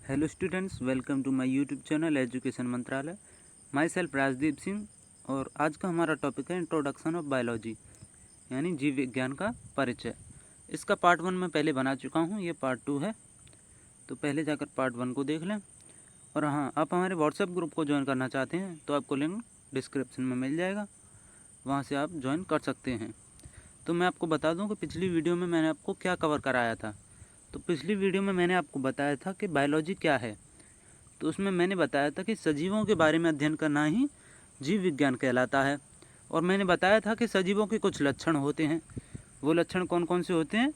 Hello students, welcome to my YouTube channel education मंत्रालय। Myself Rajdeep Singh. और आज का हमारा टॉपिक है इंट्रोडक्शन ऑफ बायोलॉजी, यानी जीव विज्ञान का परिचय। इसका पार्ट 1 मैं पहले बना चुका हूँ, ये पार्ट 2 है, तो पहले जाकर पार्ट 1 को देख लें। और हाँ, आप हमारे व्हाट्सएप ग्रुप को ज्वाइन करना चाहते हैं तो आपको लिंक डिस्क्रिप्शन में मिल जाएगा, वहाँ से आप ज्वाइन कर सकते हैं। तो मैं आपको बता दूँ कि पिछली वीडियो में मैंने आपको क्या कवर कराया था। तो पिछली वीडियो में मैंने आपको बताया था कि बायोलॉजी क्या है। तो उसमें मैंने बताया था कि सजीवों के बारे में अध्ययन करना ही जीव विज्ञान कहलाता है। और मैंने बताया था कि सजीवों के कुछ लक्षण होते हैं। वो लक्षण कौन कौन से होते हैं?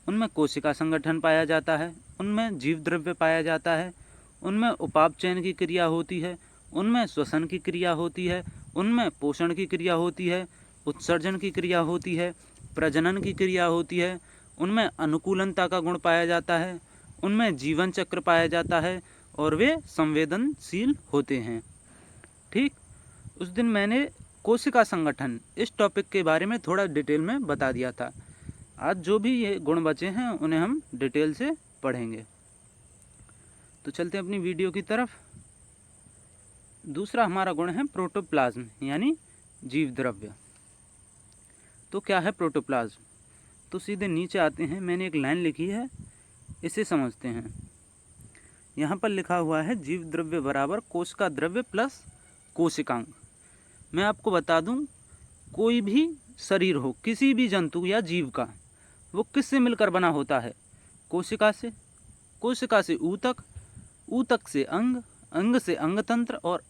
उनमें कोशिका संगठन पाया जाता है, उनमें जीव द्रव्य पाया जाता है, उनमें उपाप चयन की क्रिया होती है, उनमें श्वसन की क्रिया होती है, उनमें पोषण की क्रिया होती है, उत्सर्जन की क्रिया होती है, प्रजनन की क्रिया होती है, उनमें अनुकूलनता का गुण पाया जाता है, उनमें जीवन चक्र पाया जाता है और वे संवेदनशील होते हैं। ठीक, उस दिन मैंने कोशिका संगठन इस टॉपिक के बारे में थोड़ा डिटेल में बता दिया था। आज जो भी ये गुण बचे हैं उन्हें हम डिटेल से पढ़ेंगे। तो चलते हैं अपनी वीडियो की तरफ। दूसरा हमारा गुण है प्रोटोप्लाज्म, यानी जीव द्रव्य। तो क्या है प्रोटोप्लाज्म? तो सीधे नीचे आते हैं, मैंने एक लाइन लिखी है, इसे समझते हैं। यहाँ पर लिखा हुआ है जीव द्रव्य बराबर कोशिका द्रव्य प्लस कोशिकांग। मैं आपको बता दूं, कोई भी शरीर हो, किसी भी जंतु या जीव का, वो किससे मिलकर बना होता है? कोशिका से। कोशिका से ऊतक, ऊतक से अंग, अंग से अंगतंत्र और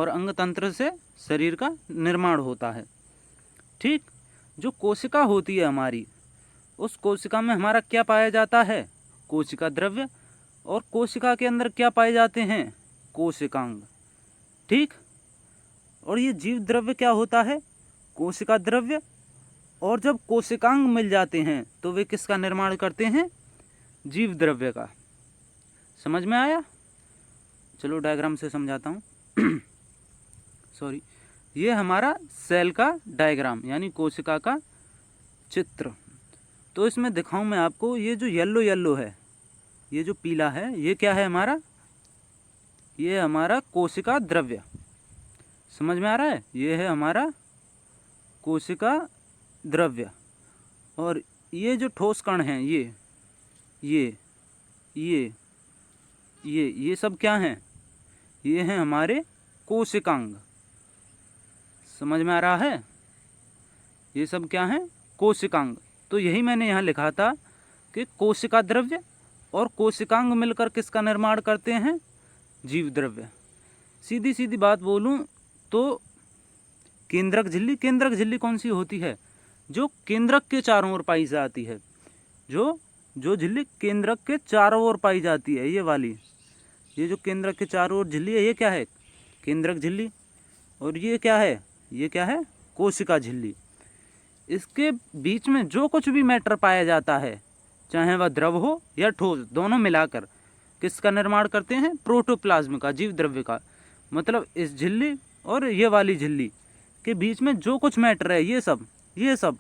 अंगतंत्र से शरीर का निर्माण होता है। ठीक, जो कोशिका होती है हमारी, उस कोशिका में हमारा क्या पाया जाता है? कोशिका द्रव्य। और कोशिका के अंदर क्या पाए जाते हैं? कोशिकांग। ठीक, और ये जीव द्रव्य क्या होता है? कोशिका द्रव्य। और जब कोशिकांग मिल जाते हैं तो वे किसका निर्माण करते हैं? जीव द्रव्य का। समझ में आया? चलो डायग्राम से समझाता हूँ। सॉरी, ये हमारा सेल का डायग्राम, यानी कोशिका का चित्र। तो इसमें दिखाऊं मैं आपको, ये जो येलो येलो है, ये जो पीला है, ये क्या है हमारा? ये हमारा कोशिका द्रव्य। समझ में आ रहा है? ये है हमारा कोशिका द्रव्य। और ये जो ठोस कण हैं, ये ये सब क्या हैं? ये हैं हमारे कोशिकांग। समझ में आ रहा है? ये सब क्या हैं? कोशिकांग। तो यही मैंने यहाँ लिखा था कि कोशिका द्रव्य और कोशिकांग मिलकर किसका निर्माण करते हैं? जीव द्रव्य। सीधी सीधी बात बोलूं तो केंद्रक झिल्ली, केंद्रक झिल्ली कौन सी होती है? जो केंद्रक के चारों ओर पाई जाती है। जो झिल्ली केंद्रक के चारों ओर पाई जाती है, ये वाली, ये जो केंद्रक के चारों ओर झिल्ली है, ये क्या है? केंद्रक झिल्ली। और ये क्या है? ये क्या है? कोशिका झिल्ली। इसके बीच में जो कुछ भी मैटर पाया जाता है, चाहे वह द्रव हो या ठोस, दोनों मिलाकर किसका निर्माण करते हैं? प्रोटोप्लाज्म का, जीव द्रव्य का। मतलब इस झिल्ली और ये वाली झिल्ली के बीच में जो कुछ मैटर है, ये सब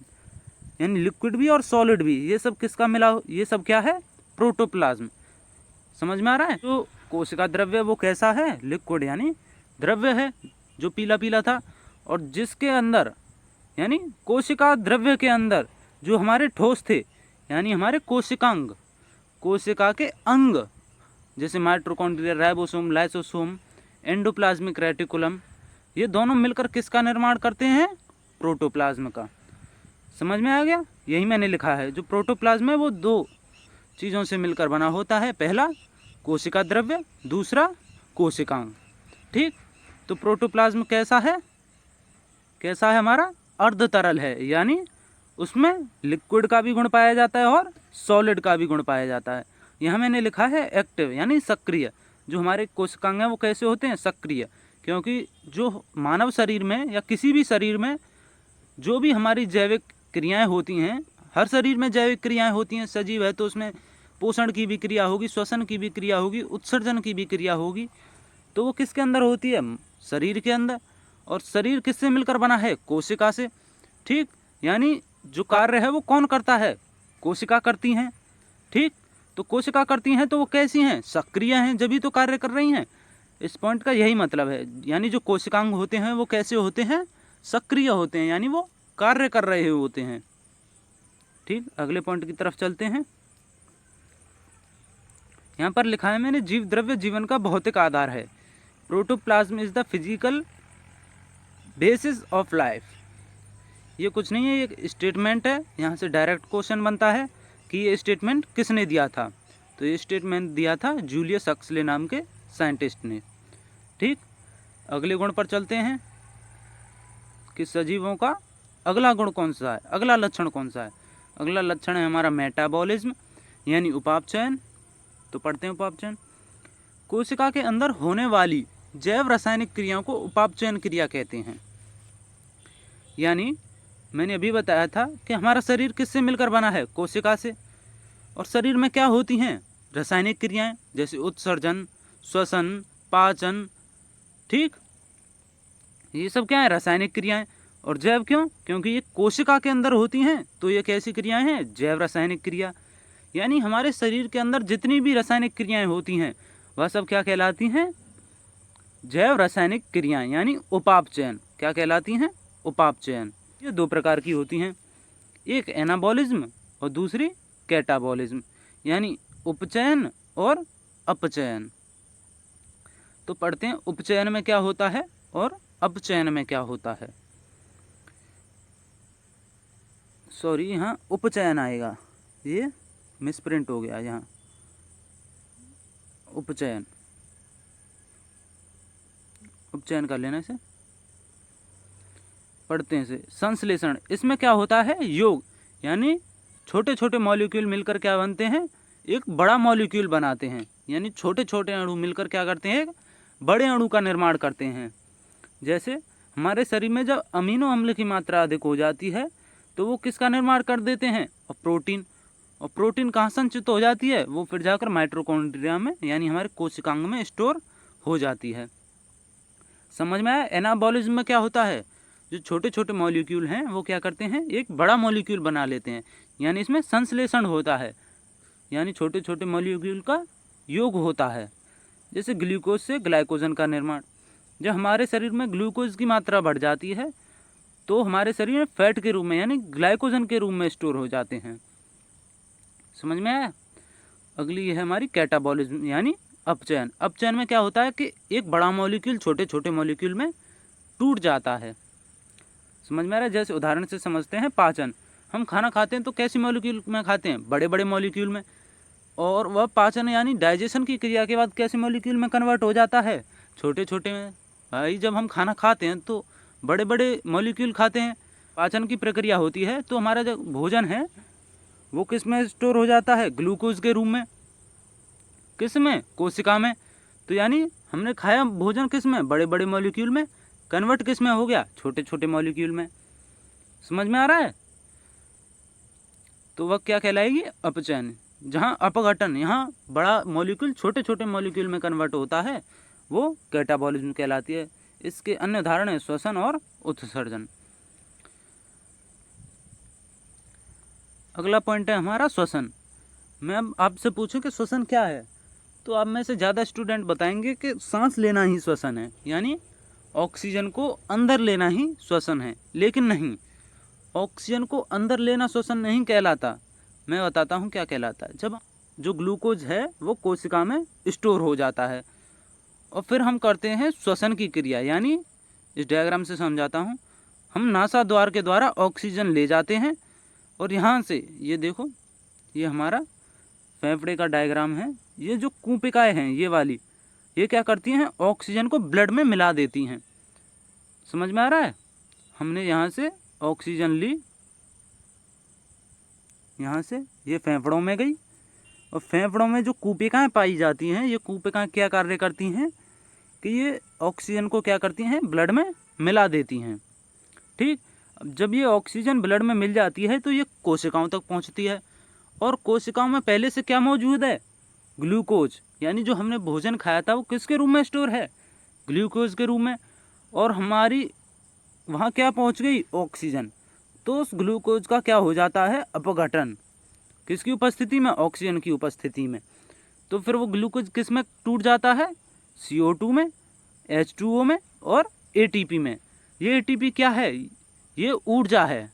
यानी लिक्विड भी और सॉलिड भी, ये सब किसका मिला? ये सब क्या है? प्रोटोप्लाज्म। समझ में आ रहा है? जो कोशिका द्रव्य वो कैसा है? लिक्विड, यानी द्रव्य है, जो पीला पीला था। और जिसके अंदर, यानी कोशिका द्रव्य के अंदर जो हमारे ठोस थे, यानी हमारे कोशिकांग, कोशिका के अंग, जैसे mitochondria, ribosome, lysosome, endoplasmic reticulum, ये दोनों मिलकर किसका निर्माण करते हैं? प्रोटोप्लाज्म का। समझ में आ गया? यही मैंने लिखा है, जो प्रोटोप्लाज्म है वो दो चीज़ों से मिलकर बना होता है। पहला कोशिका द्रव्य, दूसरा कोशिकांग। ठीक, तो प्रोटोप्लाज्म कैसा है? कैसा है हमारा? अर्ध तरल है, यानी उसमें लिक्विड का भी गुण पाया जाता है और सॉलिड का भी गुण पाया जाता है। यहाँ मैंने लिखा है एक्टिव, यानी सक्रिय। जो हमारे कोशिकांग हैं वो कैसे होते हैं? सक्रिय। क्योंकि जो मानव शरीर में या किसी भी शरीर में जो भी हमारी जैविक क्रियाएं होती हैं, हर शरीर में जैविक क्रियाएं होती हैं। सजीव है तो उसमें पोषण की भी क्रिया होगी, श्वसन की भी क्रिया होगी, उत्सर्जन की भी क्रिया होगी। तो वो किसके अंदर होती है? शरीर के अंदर। और शरीर किससे मिलकर बना है? कोशिका से। ठीक, यानी जो कार्य है वो कौन करता है? कोशिका करती हैं। ठीक, तो कोशिका करती हैं तो वो कैसी हैं, सक्रिय हैं, जब तो कार्य कर रही हैं। इस पॉइंट का यही मतलब है, यानी जो कोशिकांग होते हैं वो कैसे होते हैं, सक्रिय होते हैं, यानी वो कार्य कर रहे होते हैं। ठीक, अगले पॉइंट की तरफ चलते हैं। यहाँ पर लिखा है मैंने, जीव द्रव्य जीवन का भौतिक आधार है। Protoplasm is the physical basis of life. ये कुछ नहीं है, ये एक स्टेटमेंट है। यहाँ से डायरेक्ट क्वेश्चन बनता है कि ये स्टेटमेंट किसने दिया था। तो ये स्टेटमेंट दिया था जूलियस हक्सले नाम के साइंटिस्ट ने। ठीक, अगले गुण पर चलते हैं कि सजीवों का अगला गुण कौन सा है, अगला लक्षण कौन सा है। अगला लक्षण है हमारा मेटाबॉलिज्म, यानी उपापचयन। तो पढ़ते हैं उपापचयन। कोशिका के अंदर होने वाली जैव रासायनिक क्रियाओं को उपापचयन क्रिया कहते हैं। यानी मैंने अभी बताया था कि हमारा शरीर किससे मिलकर बना है, कोशिका से। और शरीर में क्या होती हैं, रासायनिक क्रियाएं, जैसे उत्सर्जन, श्वसन, पाचन। ठीक, ये सब क्या है, रासायनिक क्रियाएं। और जैव क्यों, क्योंकि ये कोशिका के अंदर होती हैं, तो ये कैसी क्रियाएं हैं, जैव रासायनिक क्रिया। यानी हमारे शरीर के अंदर जितनी भी रासायनिक क्रियाएं होती हैं वह सब क्या कहलाती हैं, जैव रासायनिक क्रियाएं, यानी उपापचयन। क्या कहलाती हैं, उपापचयन। ये दो प्रकार की होती हैं, एक एनाबॉलिज्म और दूसरी कैटाबॉलिज्म, यानी उपचयन और अपचयन। तो पढ़ते हैं उपचयन में क्या होता है और अपचयन में क्या होता है। सॉरी, यहाँ उपचयन आएगा, ये मिसप्रिंट हो गया यहाँ, उपचयन, उपचयन कर लेना इसे। पढ़ते हैं इसे, संश्लेषण। इसमें क्या होता है, योग, यानी छोटे छोटे मॉलिक्यूल मिलकर क्या बनते हैं, एक बड़ा मॉलिक्यूल बनाते हैं। यानी छोटे छोटे अणु मिलकर क्या करते हैं, एक बड़े अणु का निर्माण करते हैं। जैसे हमारे शरीर में जब अमीनो अम्ल की मात्रा अधिक हो जाती है तो वो किसका निर्माण कर देते हैं, और प्रोटीन। और प्रोटीन कहाँ संचित हो जाती है, वो फिर जाकर माइटोकॉन्ड्रिया में, यानी हमारे कोशिकांग में स्टोर हो जाती है। समझ में आया। एनाबॉलिज्म में क्या होता है, जो छोटे छोटे मॉलिक्यूल हैं वो क्या करते हैं, एक बड़ा मॉलिक्यूल बना लेते हैं। यानी इसमें संश्लेषण होता है, यानी छोटे छोटे मॉलिक्यूल का योग होता है। जैसे ग्लूकोज से ग्लाइकोजन का निर्माण। जब हमारे शरीर में ग्लूकोज की मात्रा बढ़ जाती है तो हमारे शरीर में फैट के रूप में, यानी ग्लाइकोजन के रूप में स्टोर हो जाते हैं। समझ में आया। अगली है हमारी कैटाबॉलिज्म, यानी अपचयन। अपचयन में क्या होता है कि एक बड़ा मॉलिक्यूल छोटे छोटे मॉलिक्यूल में टूट जाता है। समझ में आ रहा है। जैसे उदाहरण से समझते हैं, पाचन। हम खाना खाते हैं तो कैसी मॉलिक्यूल में खाते हैं, बड़े बड़े मॉलिक्यूल में। और वह पाचन यानी डाइजेशन की क्रिया के बाद कैसे मॉलिक्यूल में कन्वर्ट हो जाता है, छोटे छोटे में। भाई जब हम खाना खाते हैं तो बड़े बड़े मॉलिक्यूल खाते हैं, पाचन की प्रक्रिया होती है तो हमारा जो भोजन है वो किस में स्टोर हो जाता है, ग्लूकोज के रूप में। किस में, कोशिका में। तो यानी हमने खाया भोजन किस में, बड़े बड़े मॉलिक्यूल में, कन्वर्ट किस में हो गया, छोटे छोटे मॉलिक्यूल में। समझ में आ रहा है। तो वह क्या कहलाएगी, अपचयन। जहाँ अपघटन, यहाँ बड़ा मॉलिक्यूल छोटे छोटे मॉलिक्यूल में कन्वर्ट होता है, वो कैटाबॉलिज्म कहलाती है। इसके अन्य उदाहरण है श्वसन और उत्सर्जन। अगला पॉइंट है हमारा श्वसन। मैं अब आपसे पूछूं कि श्वसन क्या है, तो आप में से ज़्यादा स्टूडेंट बताएंगे कि सांस लेना ही श्वसन है, यानी ऑक्सीजन को अंदर लेना ही श्वसन है। लेकिन नहीं, ऑक्सीजन को अंदर लेना श्वसन नहीं कहलाता। मैं बताता हूँ क्या कहलाता है। जब जो ग्लूकोज है वो कोशिका में स्टोर हो जाता है और फिर हम करते हैं श्वसन की क्रिया, यानी इस डायग्राम से समझाता हूँ। हम नासा द्वार के द्वारा ऑक्सीजन ले जाते हैं और यहाँ से, ये देखो, ये हमारा फेफड़े का डायग्राम है। ये जो कूपिकाएँ हैं ये वाली, ये क्या करती हैं, ऑक्सीजन को ब्लड में मिला देती हैं। समझ में आ रहा है। हमने यहाँ से ऑक्सीजन ली, यहाँ से ये फेफड़ों में गई, और फेफड़ों में जो कूपिकाएँ पाई जाती हैं, ये कूपिकाएँ क्या कार्य करती हैं कि ये ऑक्सीजन को क्या करती हैं, ब्लड में मिला देती हैं। ठीक, अब जब ये ऑक्सीजन ब्लड में मिल जाती है तो ये कोशिकाओं तक पहुँचती है, और कोशिकाओं में पहले से क्या मौजूद है, ग्लूकोज। यानी जो हमने भोजन खाया था वो किसके रूप में स्टोर है, ग्लूकोज के रूप में। और हमारी वहाँ क्या पहुँच गई, ऑक्सीजन। तो उस ग्लूकोज का क्या हो जाता है, अपघटन। किसकी उपस्थिति में? ऑक्सीजन की उपस्थिति में। तो फिर वो ग्लूकोज किस में टूट जाता है? CO2 में, H2O में और ATP में। ये ATP क्या है? ये ऊर्जा है।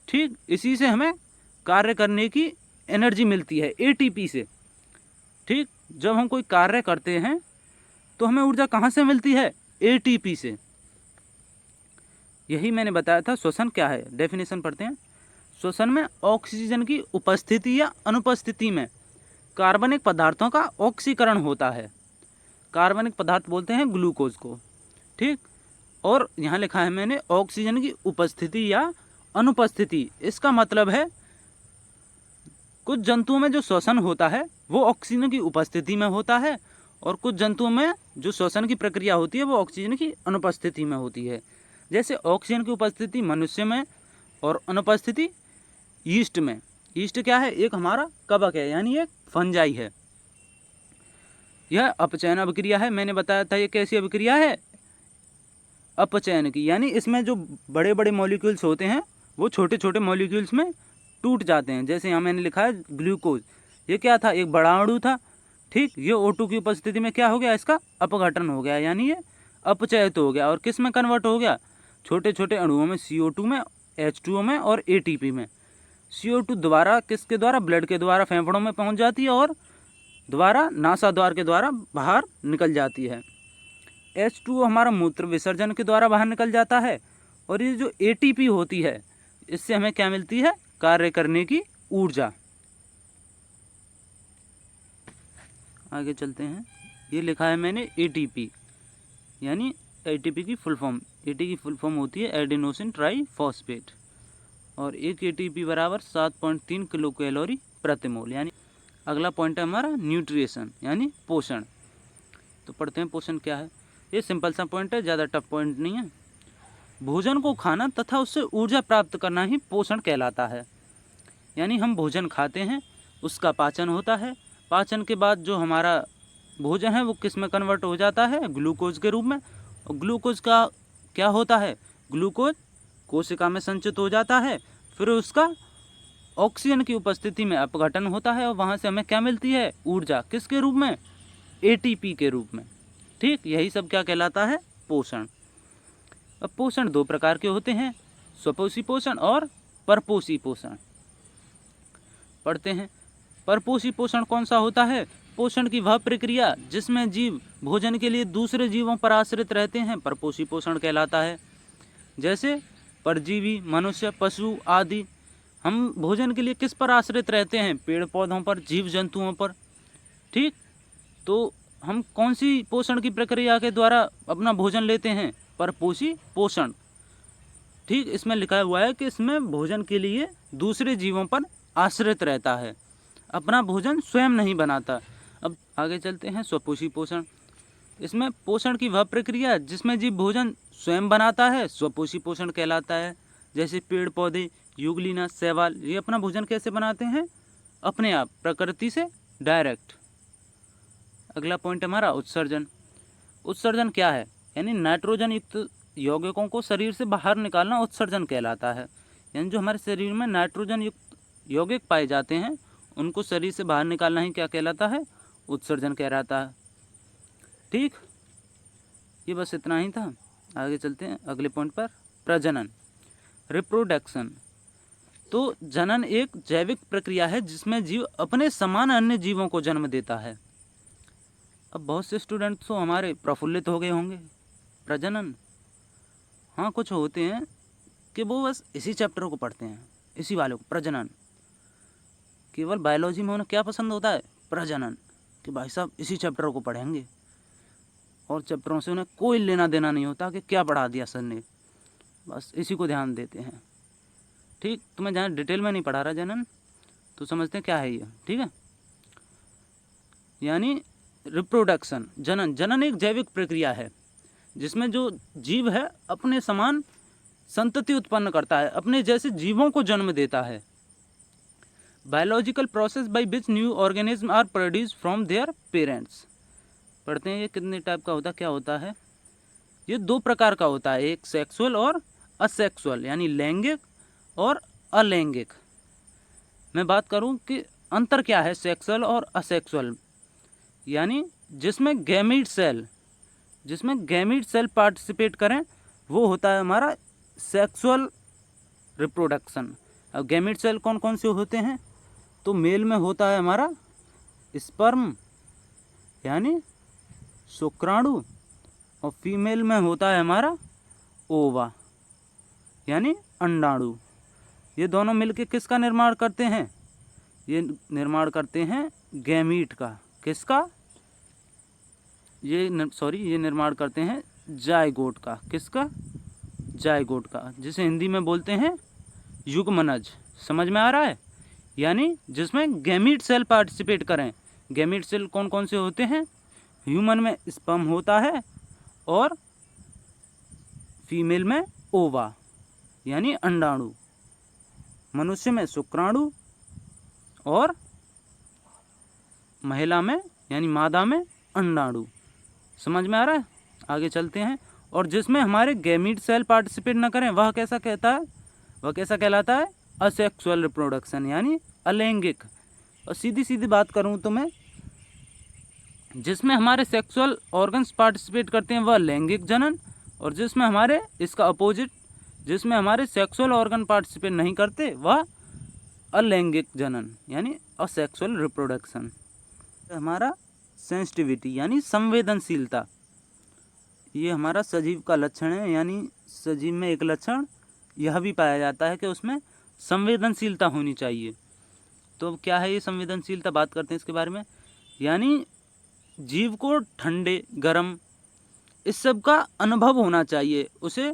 ठीक, इसी से हमें कार्य करने की एनर्जी मिलती है, ATP से। ठीक, जब हम कोई कार्य करते हैं तो हमें ऊर्जा कहाँ से मिलती है? ATP से। यही मैंने बताया था श्वसन क्या है। डेफिनेशन पढ़ते हैं। श्वसन में ऑक्सीजन की उपस्थिति या अनुपस्थिति में कार्बनिक पदार्थों का ऑक्सीकरण होता है। कार्बनिक पदार्थ बोलते हैं ग्लूकोज को। ठीक, और यहाँ लिखा है मैंने ऑक्सीजन की उपस्थिति या अनुपस्थिति। इसका मतलब है कुछ जंतुओं में जो श्वसन होता है वो ऑक्सीजन की उपस्थिति में होता है, और कुछ जंतुओं में जो श्वसन की प्रक्रिया होती है वो ऑक्सीजन की अनुपस्थिति में होती है। जैसे ऑक्सीजन की उपस्थिति मनुष्य में और अनुपस्थिति यीस्ट में। यीस्ट क्या है? एक हमारा कवक है, यानी एक फंजाई है। यह अपचयन अभिक्रिया है। मैंने बताया था ये कैसी अभिक्रिया है? अपचयन की, यानी इसमें जो बड़े बड़े मॉलिक्यूल्स होते हैं वो छोटे छोटे मॉलिक्यूल्स में टूट जाते हैं। जैसे यहाँ मैंने लिखा है ग्लूकोज, ये क्या था? एक बड़ा अणु था। ठीक, ये O2 की उपस्थिति में क्या हो गया? इसका अपघटन हो गया, यानी ये अपचयित हो गया। और किस में कन्वर्ट हो गया? छोटे छोटे अणुओं में, CO2 में, H2O में और ATP में। CO2 द्वारा किसके द्वारा? ब्लड के द्वारा फेफड़ों में पहुंच जाती है और द्वारा नासा द्वार के द्वारा बाहर निकल जाती है। H2O हमारा मूत्र विसर्जन के द्वारा बाहर निकल जाता है। और ये जो ATP होती है इससे हमें क्या मिलती है? कार्य करने की ऊर्जा। आगे चलते हैं। ये लिखा है मैंने ATP, यानी ATP की फुल फॉर्म। AT की फुल फॉर्म होती है एडिनोसिन ट्राईफॉस्फेट, और एक ATP बराबर 7.3 किलो कैलोरी प्रति मोल। यानी अगला पॉइंट है हमारा न्यूट्रिशन, यानी पोषण। तो पढ़ते हैं पोषण क्या है। ये सिंपल सा पॉइंट है, ज़्यादा टफ पॉइंट नहीं है। भोजन को खाना तथा उससे ऊर्जा प्राप्त करना ही पोषण कहलाता है। यानी हम भोजन खाते हैं, उसका पाचन होता है। पाचन के बाद जो हमारा भोजन है वो किस में कन्वर्ट हो जाता है? ग्लूकोज के रूप में। और ग्लूकोज का क्या होता है? ग्लूकोज कोशिका में संचित हो जाता है, फिर उसका ऑक्सीजन की उपस्थिति में अपघटन होता है, और वहाँ से हमें क्या मिलती है? ऊर्जा। किसके रूप में? ATP के रूप में। ठीक, यही सब क्या कहलाता है? पोषण। अब पोषण दो प्रकार के होते हैं, स्वपोषी पोषण और परपोषी पोषण। पढ़ते हैं। परपोषी पोषण कौन सा होता है? पोषण की वह प्रक्रिया जिसमें जीव भोजन के लिए दूसरे जीवों पर आश्रित रहते हैं, परपोषी पोषण कहलाता है। जैसे परजीवी, मनुष्य, पशु आदि। हम भोजन के लिए किस पर आश्रित रहते हैं? पेड़ पौधों पर, जीव जंतुओं पर। ठीक, तो हम कौन सी पोषण की प्रक्रिया के द्वारा अपना भोजन लेते हैं? परपोषी पोषण। ठीक, इसमें लिखा हुआ है कि इसमें भोजन के लिए दूसरे जीवों पर आश्रित रहता है, अपना भोजन स्वयं नहीं बनाता। अब आगे चलते हैं। स्वपोषी पोषण। इसमें पोषण की वह प्रक्रिया जिसमें जीव भोजन स्वयं बनाता है, स्वपोषी पोषण कहलाता है। जैसे पेड़ पौधे, यूग्लिना, शैवाल, ये अपना भोजन कैसे बनाते हैं? अपने आप, प्रकृति से डायरेक्ट। अगला पॉइंट हमारा उत्सर्जन। उत्सर्जन क्या है? यानी नाइट्रोजन युक्त यौगिकों को शरीर से बाहर निकालना उत्सर्जन कहलाता है। यानी जो हमारे शरीर में नाइट्रोजन युक्त यौगिक पाए जाते हैं उनको शरीर से बाहर निकालना ही क्या कहलाता है? उत्सर्जन कहलाता है। ठीक, ये बस इतना ही था। आगे चलते हैं अगले पॉइंट पर। प्रजनन, रिप्रोडक्शन। तो जनन एक जैविक प्रक्रिया है जिसमें जीव अपने समान अन्य जीवों को जन्म देता है। अब बहुत से स्टूडेंट तो हमारे प्रफुल्लित हो गए होंगे। प्रजनन, हाँ, कुछ होते हैं कि वो बस इसी चैप्टर को पढ़ते हैं, इसी वाले को, प्रजनन। केवल बायोलॉजी में उन्हें क्या पसंद होता है? प्रजनन, कि भाई साहब इसी चैप्टर को पढ़ेंगे, और चैप्टरों से उन्हें कोई लेना देना नहीं होता कि क्या पढ़ा दिया सर ने, बस इसी को ध्यान देते हैं। ठीक, तो मैं जहाँ डिटेल में नहीं पढ़ा रहा जनन, तो समझते हैं क्या है ये। ठीक है, यानी रिप्रोडक्शन, जनन। जनन एक जैविक प्रक्रिया है जिसमें जो जीव है अपने समान संतति उत्पन्न करता है, अपने जैसे जीवों को जन्म देता है। Biological process by which new organism are produce from their parents. पढ़ते हैं ये कितने टाइप का होता, क्या होता है? ये दो प्रकार का होता है, एक सेक्सुअल और असेक्सुअल, यानी लैंगिक और अलैंगिक। मैं बात करूं कि अंतर क्या है सेक्सुअल और असेक्सुअल, यानी जिसमें गैमीट सेल पार्टिसिपेट करें वो होता है हमारा सेक्सुअल रिप्रोडक्शन। अब गैमीट सेल कौन कौन से होते हैं, तो मेल में होता है हमारा स्पर्म यानी शुक्राणु, और फीमेल में होता है हमारा ओवा यानी अंडाणु। ये दोनों मिलके किसका निर्माण करते हैं, ये निर्माण करते हैं गैमीट का। किसका, ये निर्माण करते हैं जायगोट का। किसका, जायगोट का, जिसे हिंदी में बोलते हैं युग्मनज। समझ में आ रहा है, यानी जिसमें गैमीट सेल पार्टिसिपेट करें। गैमीट सेल कौन कौन से होते हैं, ह्यूमन में स्पर्म होता है और फीमेल में ओवा यानी अंडाणु, मनुष्य में शुक्राणु और महिला में यानी मादा में अंडाणु। समझ में आ रहा है, आगे चलते हैं। और जिसमें हमारे गैमीट सेल पार्टिसिपेट न करें वह कैसा कहलाता है असेक्सुअल रिप्रोडक्शन यानी अलैंगिक। और सीधी सीधी बात करूं तो मैं, जिसमें हमारे सेक्सुअल ऑर्गन्स पार्टिसिपेट करते हैं वह लैंगिक जनन, और जिसमें हमारे इसका अपोजिट, जिसमें हमारे सेक्सुअल ऑर्गन पार्टिसिपेट नहीं करते वह अलैंगिक जनन यानी असेक्सुअल रिप्रोडक्शन। हमारा सेंसिटिविटी यानी संवेदनशीलता, ये हमारा सजीव का लक्षण है, यानी सजीव में एक लक्षण यह भी पाया जाता है कि उसमें संवेदनशीलता होनी चाहिए। तो क्या है ये संवेदनशीलता, बात करते हैं इसके बारे में। यानी जीव को ठंडे गर्म इस सब का अनुभव होना चाहिए, उसे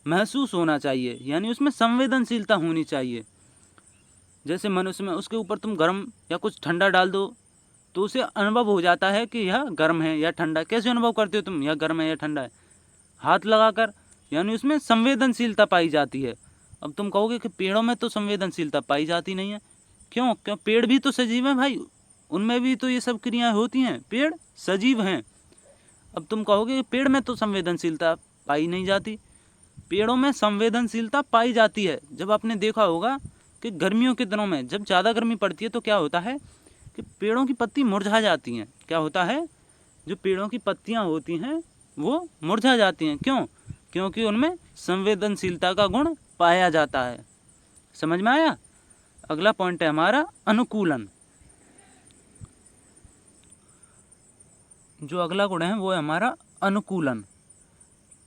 महसूस होना चाहिए, यानी उसमें संवेदनशीलता होनी चाहिए। जैसे मनुष्य में उसके ऊपर तुम गर्म या कुछ ठंडा डाल दो तो उसे अनुभव हो जाता है कि यह गर्म है या ठंडा। कैसे अनुभव करते हो तुम, यह गर्म है या ठंडा है, हाथ लगाकर, यानी उसमें संवेदनशीलता पाई जाती है। अब तुम कहोगे कि पेड़ों में तो संवेदनशीलता पाई जाती नहीं है, क्यों पेड़ भी तो सजीव हैं भाई, उनमें भी तो ये सब क्रियाएं होती हैं, पेड़ सजीव हैं। अब तुम कहोगे पेड़ में तो संवेदनशीलता पाई नहीं जाती, पेड़ों में संवेदनशीलता पाई जाती है। जब आपने देखा होगा कि गर्मियों के दिनों में जब ज़्यादा गर्मी पड़ती है तो क्या होता है कि पेड़ों की पत्ती मुरझा जाती हैं। क्या होता है, जो पेड़ों की पत्तियां होती हैं वो मुरझा जाती हैं, क्यों, क्योंकि उनमें संवेदनशीलता का गुण पाया जाता है। समझ में आया। अगला पॉइंट है हमारा अनुकूलन। जो अगला गुण है वो है हमारा अनुकूलन,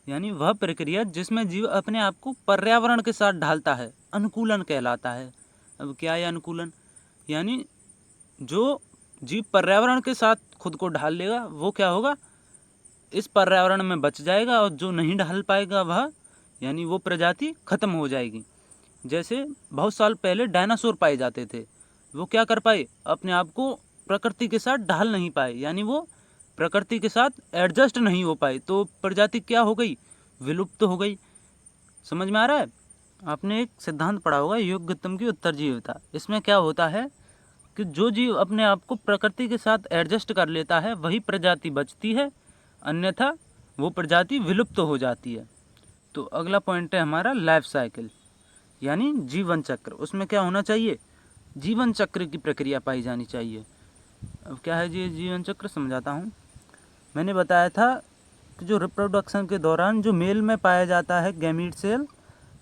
यानी वह प्रक्रिया जिसमें जीव अपने आप को पर्यावरण के साथ ढालता है, अनुकूलन कहलाता है। अब क्या है अनुकूलन, यानी जो जीव पर्यावरण के साथ खुद को ढाल लेगा वो क्या होगा, इस पर्यावरण में बच जाएगा, और जो नहीं ढाल पाएगा वह यानी वो प्रजाति खत्म हो जाएगी। जैसे बहुत साल पहले डायनासोर पाए जाते थे, वो क्या कर पाए, अपने आप को प्रकृति के साथ ढाल नहीं पाए, यानी वो प्रकृति के साथ एडजस्ट नहीं हो पाए, तो प्रजाति क्या हो गई, विलुप्त हो गई। समझ में आ रहा है। आपने एक सिद्धांत पढ़ा होगा योग्यतम की उत्तरजीविता। इसमें क्या होता है कि जो जीव अपने आप को प्रकृति के साथ एडजस्ट कर लेता है वही प्रजाति बचती है, अन्यथा वो प्रजाति विलुप्त हो जाती है। तो अगला पॉइंट है हमारा लाइफ साइकिल यानी जीवन चक्र। उसमें क्या होना चाहिए, जीवन चक्र की प्रक्रिया पाई जानी चाहिए। अब क्या है जी जीवन चक्र, समझाता हूँ। मैंने बताया था कि जो रिप्रोडक्शन के दौरान जो मेल में पाया जाता है गैमीट सेल,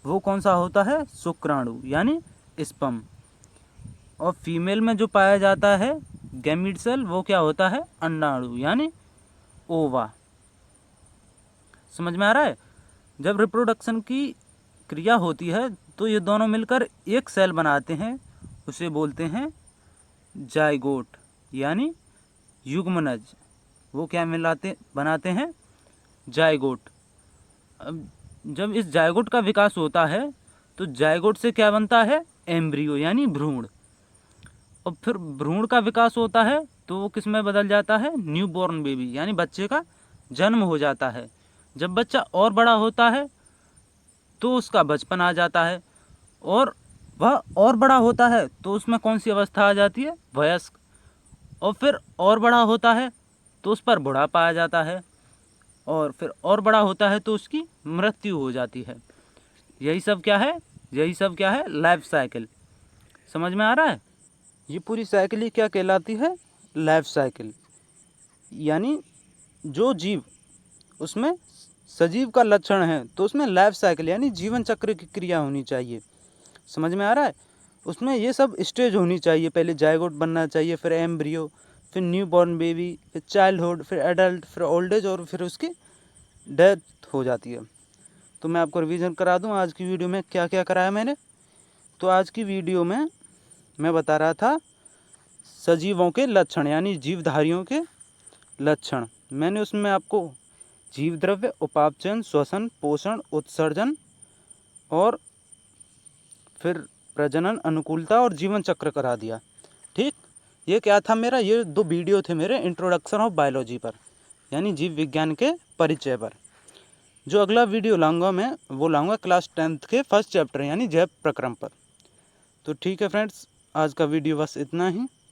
वो कौन सा होता है, शुक्राणु यानी स्पर्म, और फीमेल में जो पाया जाता है गैमीट सेल वो क्या होता है, अंडाणु यानी ओवा। समझ में आ रहा है। जब रिप्रोडक्शन की क्रिया होती है तो ये दोनों मिलकर एक सेल बनाते हैं, उसे बोलते हैं जाइगोट यानी युग्मनज। वो क्या बनाते हैं, जाइगोट। अब जब इस जाइगोट का विकास होता है तो जाइगोट से क्या बनता है, एम्ब्रियो यानी भ्रूण, और फिर भ्रूण का विकास होता है तो वो किस में बदल जाता है, न्यूबॉर्न बेबी यानी बच्चे का जन्म हो जाता है। जब बच्चा और बड़ा होता है तो उसका बचपन आ जाता है, और वह और बड़ा होता है तो उसमें कौन सी अवस्था आ जाती है, वयस्क, और फिर और बड़ा होता है तो उस पर बुढ़ापा आ जाता है, और फिर और बड़ा होता है तो उसकी मृत्यु हो जाती है। यही सब क्या है लाइफ साइकिल। समझ में आ रहा है? ये पूरी साइकिल ही क्या कहलाती है? Life cycle. यानी जो जीव उसमें सजीव का लक्षण है तो उसमें लाइफ साइकिल यानी जीवन चक्र की क्रिया होनी चाहिए। समझ में आ रहा है? उसमें ये सब स्टेज होनी चाहिए। पहले जायगोट बनना चाहिए, फिर एम्ब्रियो, फिर न्यू बॉर्न बेबी, फिर चाइल्डहुड, फिर एडल्ट, फिर ओल्ड एज और फिर उसकी डेथ हो जाती है। तो मैं आपको रिवीजन करा दूं आज की वीडियो में क्या क्या कराया मैंने। तो आज की वीडियो में मैं बता रहा था सजीवों के लक्षण यानी जीवधारियों के लक्षण। मैंने उसमें आपको जीव द्रव्य, उपापचयन, श्वसन, पोषण, उत्सर्जन और फिर प्रजनन, अनुकूलता और जीवन चक्र करा दिया। ठीक, ये क्या था मेरा, ये 2 वीडियो थे मेरे इंट्रोडक्शन ऑफ बायोलॉजी पर यानी जीव विज्ञान के परिचय पर। जो अगला वीडियो लाऊंगा मैं वो लाऊंगा क्लास 10th के फर्स्ट चैप्टर यानी जैव प्रक्रम पर। तो ठीक है फ्रेंड्स, आज का वीडियो बस इतना ही।